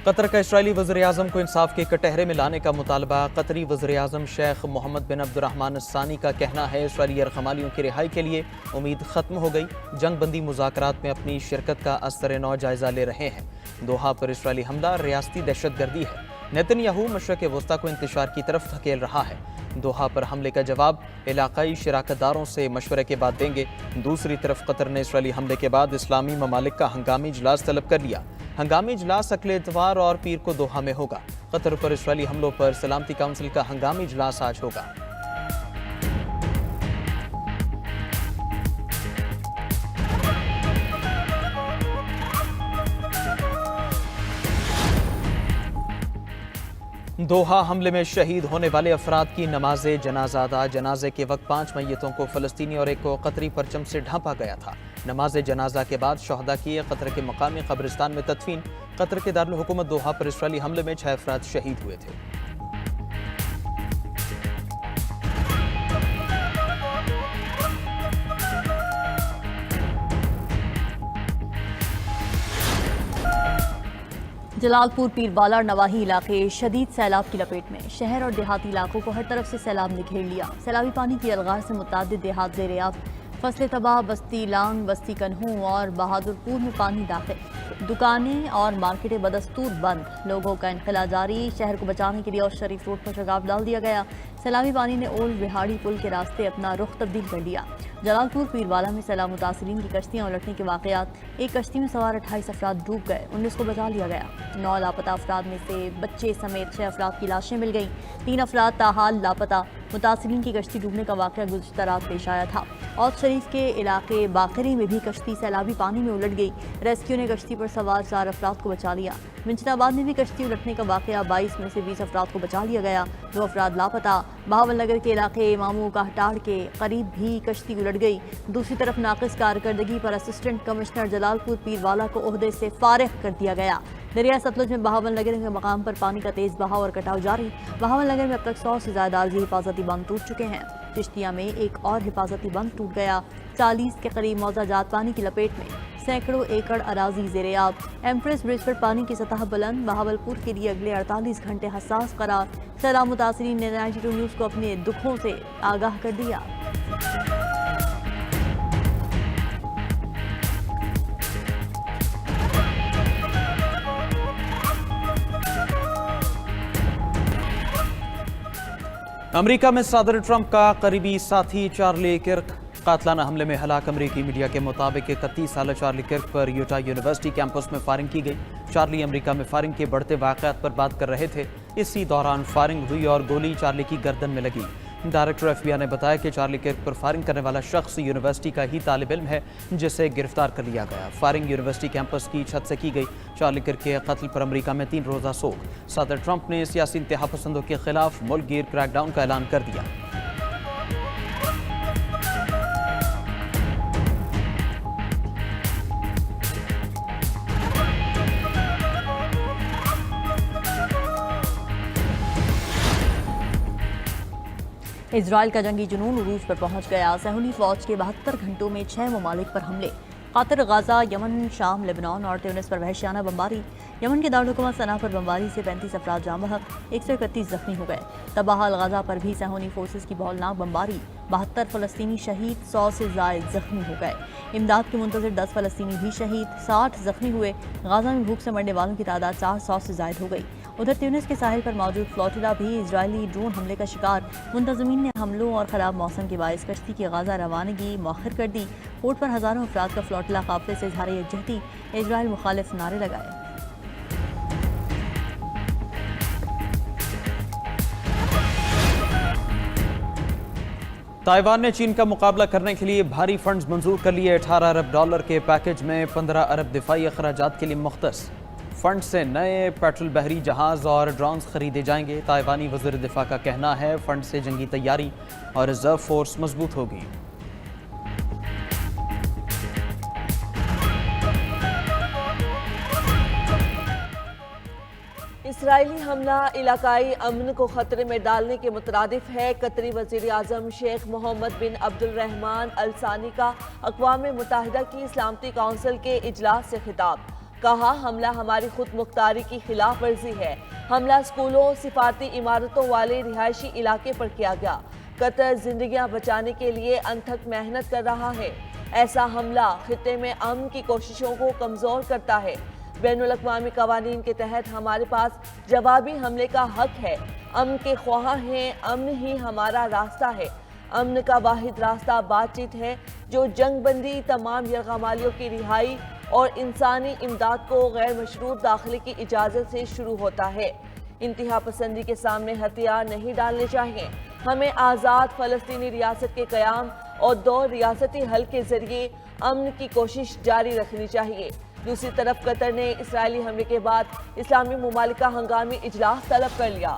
قطر کا اسرائیلی وزیراعظم کو انصاف کے کٹہرے میں لانے کا مطالبہ۔ قطری وزیراعظم شیخ محمد بن عبد الرحمن الثانی کا کہنا ہے اسرائیلی یرغمالیوں کی رہائی کے لیے امید ختم ہو گئی۔ جنگ بندی مذاکرات میں اپنی شرکت کا ازسر نو جائزہ لے رہے ہیں۔ دوحہ پر اسرائیلی حملہ ریاستی دہشت گردی ہے۔ نیتن یاہو مشرق وسطی کو انتشار کی طرف دھکیل رہا ہے۔ دوحہ پر حملے کا جواب علاقائی شراکت داروں سے مشورے کے بعد دیں گے۔ دوسری طرف قطر نے اسرائیلی حملے کے بعد اسلامی ممالک کا ہنگامی اجلاس طلب کر لیا۔ ہنگامی اجلاس اگلے اتوار اور پیر کو دوحہ میں ہوگا۔ قطر پر اسرائیلی حملوں پر سلامتی کونسل کا ہنگامی اجلاس آج ہوگا۔ دوحہ حملے میں شہید ہونے والے افراد کی نماز جنازہ ادا۔ جنازے کے وقت 5 میتوں کو فلسطینی اور ایک کو قطری پرچم سے ڈھانپا گیا تھا۔ نماز جنازہ کے بعد شہداء کی قطر کے مقامی قبرستان میں تدفین۔ قطر کے دارالحکومت دوحہ پر اسرائیلی حملے میں 6 افراد شہید ہوئے تھے۔ جلال پور پیر بالا اور نواحی علاقے شدید سیلاب کی لپیٹ میں۔ شہر اور دیہاتی علاقوں کو ہر طرف سے سیلاب نے گھیر لیا۔ سیلابی پانی کی الغار سے متعدد دیہات زیر آب۔ فصلیں تباہ، بستی لانگ، بستی کنہوں اور بہادر پور میں پانی داخل۔ دکانیں اور مارکیٹیں بدستور بند۔ لوگوں کا انخلا جاری۔ شہر کو بچانے کے لیے اور شریف روڈ پر شگاف ڈال دیا گیا۔ سیلابی پانی نے اولڈ بہاڑی پل کے راستے اپنا رخ تبدیل کر لیا۔ جلال پور پیر بالا میں سیلاب متاثرین کی کشتیاں الٹنے کے واقعات۔ ایک کشتی میں سوار 28 افراد ڈوب گئے، 19 کو بچا لیا گیا۔ 9 لاپتہ افراد میں سے بچے سمیت 6 افراد کی لاشیں مل گئیں۔ 3 افراد تاحال لاپتہ۔ متاثرین کی کشتی ڈوبنے کا واقعہ گزشتہ رات پیش آیا تھا۔ اوت شریف کے علاقے باقری میں بھی کشتی سیلابی پانی میں الٹ گئی۔ ریسکیو نے کشتی پر سوار 4 افراد کو بچا لیا۔ منچن آباد میں بھی کشتی الٹنے کا واقعہ، 22 میں سے 20 افراد کو بچا لیا گیا، 2 افراد لاپتہ۔ بہاول نگر کے علاقے مامو کاہٹاڑ کے قریب بھی کشتی الٹ گئی۔ دوسری طرف ناقص کارکردگی پر اسسٹنٹ کمشنر جلال پور پیر بالا کو عہدے سے فارغ کر دیا گیا۔ دریا ستلج میں بہاول نگر کے مقام پر پانی کا تیز بہاؤ اور کٹاؤ جاری۔ بہاول نگر میں اب تک 100 سے زیادہ عارضی حفاظتی بند ٹوٹ چکے ہیں۔ چشتیہ میں ایک اور حفاظتی بند ٹوٹ گیا۔ 40 کے قریب موضع جات پانی کی لپیٹ میں، سینکڑوں ایکڑ اراضی زیر آب۔ ایمپریس برج پر پانی کی سطح بلند۔ بہاول پور کے لیے اگلے 48 گھنٹے حساس قرار۔ سیلاب متاثرین نے 92 نیوز کو اپنے دکھوں سے آگاہ کر دیا۔ امریکہ میں صدر ٹرمپ کا قریبی ساتھی چارلی کرک قاتلانہ حملے میں ہلاک۔ امریکی میڈیا کے مطابق 31 سالہ چارلی کرک پر یوٹا یونیورسٹی کیمپس میں فائرنگ کی گئی۔ چارلی امریکہ میں فائرنگ کے بڑھتے واقعات پر بات کر رہے تھے۔ اسی دوران فائرنگ ہوئی اور گولی چارلی کی گردن میں لگی۔ ڈائریکٹر ایف بی آئی نے بتایا کہ چارلی کرک پر فائرنگ کرنے والا شخص یونیورسٹی کا ہی طالب علم ہے جسے گرفتار کر لیا گیا۔ فائرنگ یونیورسٹی کیمپس کی چھت سے کی گئی۔ چارلی کرک کے قتل پر امریکہ میں 3 روزہ سوگ۔ صدر ٹرمپ نے سیاسی انتہا پسندوں کے خلاف ملک گیر کریک ڈاؤن کا اعلان کر دیا۔ اسرائیل کا جنگی جنون عروج پر پہنچ گیا۔ صہیونی فوج کے 72 گھنٹوں میں 6 ممالک پر حملے۔ قطر، غزہ، یمن، شام، لبنان اور تیونس پر وحشیانہ بمباری۔ یمن کے دارالحکومت صنعا پر بمباری سے 35 افراد جاں بحق، 131 زخمی ہو گئے۔ تباہ الغزہ پر بھی صہیونی فورسز کی ہولناک بمباری، 72 فلسطینی شہید، 100 سے زائد زخمی ہو گئے۔ امداد کے منتظر 10 فلسطینی بھی شہید، 60 زخمی ہوئے۔ غزہ میں بھوک سے مرنے والوں کی تعداد 400 سے زائد ہو گئی۔ ادھر تیونس کے ساحل پر موجود فلوٹیلا بھی اسرائیلی ڈرون حملے کا شکار۔ منتظمین نے حملوں اور خراب موسم کے باعث کشتی کی غزہ روانگی مؤخر کر دی۔ پورٹ پر ہزاروں افراد کا فلوٹیلا قافلے سے اظہار یکجہتی، اسرائیل مخالف نعرے لگائے۔ تائیوان نے چین کا مقابلہ کرنے کے لیے بھاری فنڈز منظور کر لیے۔ 18 ارب ڈالر کے پیکج میں 15 ارب دفاعی اخراجات کے لیے مختص۔ فنڈ سے نئے پیٹرول بحری جہاز اور ڈرونز خریدے جائیں گے۔ تائیوانی وزیر دفاع کا کہنا ہے فنڈ سے جنگی تیاری اور ریزرو فورس مضبوط ہوگی۔ اسرائیلی حملہ علاقائی امن کو خطرے میں ڈالنے کے مترادف ہے۔ قطری وزیر اعظم شیخ محمد بن عبد الرحمن الثانی کا اقوام متحدہ کی سلامتی کونسل کے اجلاس سے خطاب۔ کہا حملہ ہماری خود مختاری کی خلاف ورزی ہے۔ حملہ اسکولوں، سفارتی عمارتوں والے رہائشی علاقے پر کیا گیا۔ قطر زندگیاں بچانے کے لیے انتھک محنت کر رہا ہے۔ ایسا حملہ خطے میں امن کی کوششوں کو کمزور کرتا ہے۔ بین الاقوامی قوانین کے تحت ہمارے پاس جوابی حملے کا حق ہے۔ امن کے خواہاں ہیں، امن ہی ہمارا راستہ ہے۔ امن کا واحد راستہ بات چیت ہے، جو جنگ بندی، تمام یرغمالیوں کی رہائی اور انسانی امداد کو غیر مشروط داخلے کی اجازت سے شروع ہوتا ہے۔ انتہا پسندی کے سامنے ہتھیار نہیں ڈالنے چاہیے۔ ہمیں آزاد فلسطینی ریاست کے قیام اور دو ریاستی حل کے ذریعے امن کی کوشش جاری رکھنی چاہیے۔ دوسری طرف قطر نے اسرائیلی حملے کے بعد اسلامی ممالک کا ہنگامی اجلاس طلب کر لیا۔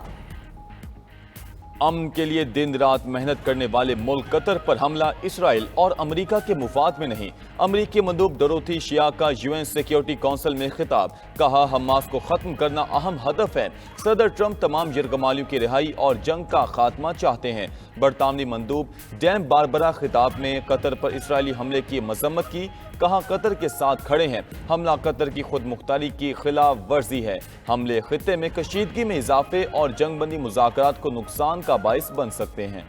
امن کے لیے دن رات محنت کرنے والے ملک قطر پر حملہ اسرائیل اور امریکہ کے مفاد میں نہیں۔ امریکی مندوب ڈوروتھی شیا کا UN سیکیورٹی کونسل میں خطاب، کہا حماس کو ختم کرنا اہم ہدف ہے۔ صدر ٹرمپ تمام یرغمالیوں کی رہائی اور جنگ کا خاتمہ چاہتے ہیں۔ برطانوی مندوب ڈین باربرا خطاب میں قطر پر اسرائیلی حملے کی مذمت کی، کہا قطر کے ساتھ کھڑے ہیں۔ حملہ قطر کی خود مختاری کی خلاف ورزی ہے۔ حملے خطے میں کشیدگی میں اضافے اور جنگ بندی مذاکرات کو نقصان کا باعث بن سکتے ہیں۔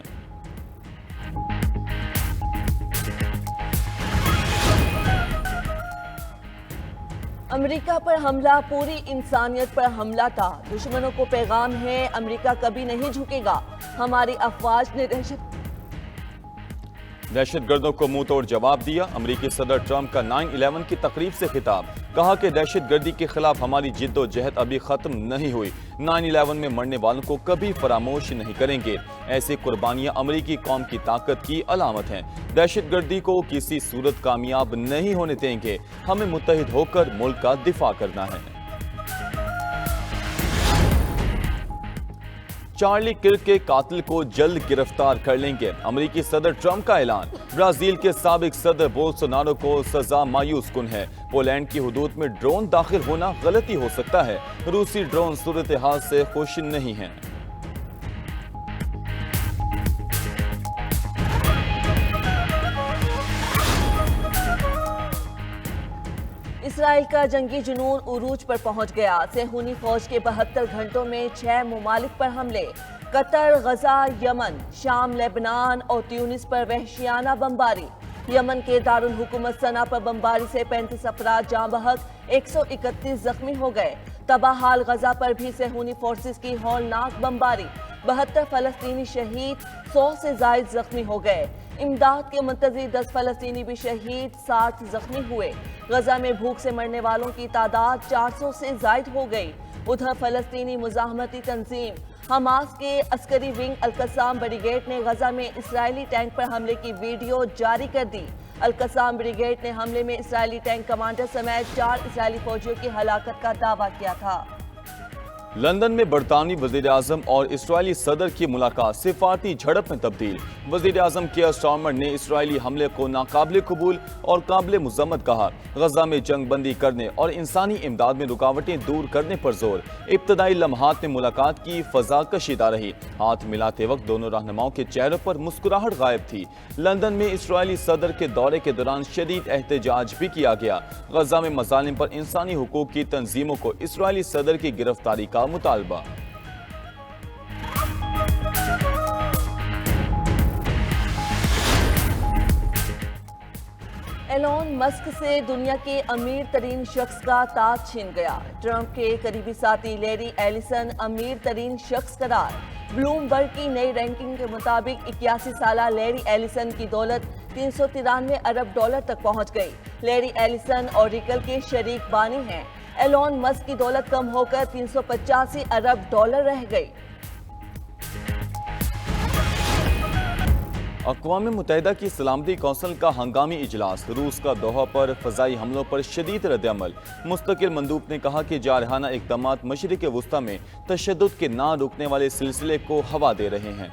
امریکہ پر حملہ پوری انسانیت پر حملہ تھا۔ دشمنوں کو پیغام ہے، امریکہ کبھی نہیں جھکے گا۔ ہماری افواج نے دہشت گردوں کو منہ توڑ جواب دیا۔ امریکی صدر ٹرمپ کا 9/11 کی تقریب سے خطاب، کہا کہ دہشت گردی کے خلاف ہماری جد و جہد ابھی ختم نہیں ہوئی۔ 9/11 میں مرنے والوں کو کبھی فراموش نہیں کریں گے۔ ایسی قربانیاں امریکی قوم کی طاقت کی علامت ہیں۔ دہشت گردی کو کسی صورت کامیاب نہیں ہونے دیں گے۔ ہمیں متحد ہو کر ملک کا دفاع کرنا ہے۔ چارلی کرک کے قاتل کو جلد گرفتار کر لیں گے، امریکی صدر ٹرمپ کا اعلان۔ برازیل کے سابق صدر بولسونارو کو سزا مایوس کن ہے۔ پولینڈ کی حدود میں ڈرون داخل ہونا غلطی ہو سکتا ہے۔ روسی ڈرون صورتحال سے خوش نہیں ہیں۔ اسرائیل کا جنگی جنون عروج پر پہنچ گیا۔ صہیونی فوج کے 72 گھنٹوں میں 6 ممالک پر حملے۔ قطر، غزہ، یمن، شام، لبنان اور تیونس پر وحشیانہ بمباری۔ یمن کے دارالحکومت صنعا پر بمباری سے 35 افراد جاں بحق، 131 زخمی ہو گئے۔ تباہ حال غزہ پر بھی صہیونی فورسز کی ہولناک بمباری، 72 فلسطینی شہید، 100 سے زائد زخمی ہو گئے۔ امداد کے منتظر 10 فلسطینی بھی شہید، 60 زخمی ہوئے۔ غزہ میں بھوک سے مرنے والوں کی تعداد 400 سے زائد ہو گئی۔ ادھر فلسطینی مزاحمتی تنظیم حماس کے عسکری ونگ القسام بریگیڈ نے غزہ میں اسرائیلی ٹینک پر حملے کی ویڈیو جاری کر دی۔ القسام بریگیڈ نے حملے میں اسرائیلی ٹینک کمانڈر سمیت 4 اسرائیلی فوجیوں کی ہلاکت کا دعویٰ کیا تھا۔ لندن میں برطانوی وزیر اعظم اور اسرائیلی صدر کی ملاقات سفارتی جھڑپ میں تبدیل۔ وزیر اعظم کیئر سٹارمر نے اسرائیلی حملے کو ناقابل قبول اور قابل مذمت کہا۔ غزہ میں جنگ بندی کرنے اور انسانی امداد میں رکاوٹیں دور کرنے پر زور۔ ابتدائی لمحات میں ملاقات کی فضا کشیدہ رہی۔ ہاتھ ملاتے وقت دونوں رہنماؤں کے چہروں پر مسکراہٹ غائب تھی۔ لندن میں اسرائیلی صدر کے دورے کے دوران شدید احتجاج بھی کیا گیا۔ غزہ میں مظالم پر انسانی حقوق کی تنظیموں کو اسرائیلی صدر کی گرفتاری کا مطالبہ۔ ایلون مسک سے دنیا کے امیر ترین شخص کا تاج چھین گیا۔ ٹرمپ کے قریبی ساتھی لیری ایلیسن امیر ترین شخص قرار۔ بلومبرگ کی نئی رینکنگ کے مطابق 81 سالہ لیری ایلیسن کی دولت 393 ارب ڈالر تک پہنچ گئی۔ لیری ایلیسن اوریکل کے شریک بانی ہیں۔ ایلون مسک کی دولت کم ہو کر 385 ارب ڈالر رہ گئی۔ اقوام متحدہ کی سلامتی کونسل کا ہنگامی اجلاس۔ روس کا دوحہ پر فضائی حملوں پر شدید رد عمل۔ مستقل مندوب نے کہا کہ جارحانہ اقدامات مشرق وسطی میں تشدد کے نہ رکنے والے سلسلے کو ہوا دے رہے ہیں۔